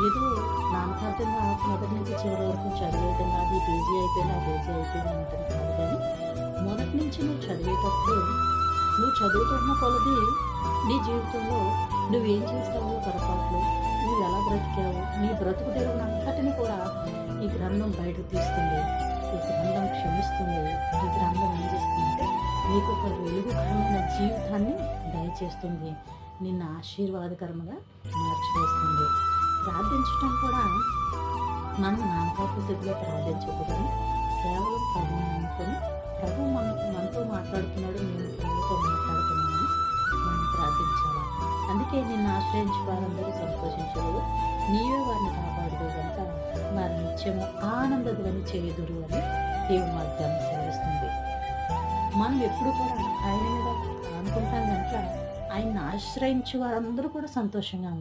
ఏదో నామకార్థంగా మొదటి నుంచి చివరి వరకు చదివేయటం అది పేజీ అయిపోయినా పేజీ అయిపోయినా అనటం కాదు కానీ, మొదటి నుంచి నువ్వు చదివేటప్పుడు నువ్వు చదువుతున్న కొలది నీ జీవితంలో నువ్వేం చేస్తావో పొరపాట్లు, నువ్వు ఎలా బ్రతికావు, నీ బ్రతుకు తెరువునంతటిని కూడా ఈ గ్రంథం బయటకు తీస్తుంది. ఈ గ్రంథం క్షమిస్తుంది. ఈ గ్రంథం ఏం చేస్తుందంటే నీకు ఒక వెలుగుకరమైన జీవితాన్ని దయచేస్తుంది. నిన్ను ఆశీర్వాదకరంగా మార్చివేస్తుంది. ప్రార్థించటం కూడా మనం నామకార్థ స్థితిలో ప్రార్థించకూడదు. కేవలం ప్రభువుని నమ్ముకొని ప్రభు మనతో మాట్లాడుతున్నాడు, నేను ప్రభుతో మాట్లాడుతున్నాను మనం ప్రార్థించాలా. అందుకే నిన్ను ఆశ్రయించి వారందరూ సంతోషించలేదు, నీవే వారిని కాపాడుదు కనుక వారి నిత్యము ఆనందధ్వని చేయుదురు అని దేవుని వాగ్దానం సెలవిస్తుంది. మనం ఎప్పుడు కూడా ఆయన మీద అనుకుంటాం కనుక ఆయన్ని ఆశ్రయించి వారందరూ కూడా సంతోషంగా ఉంటారు.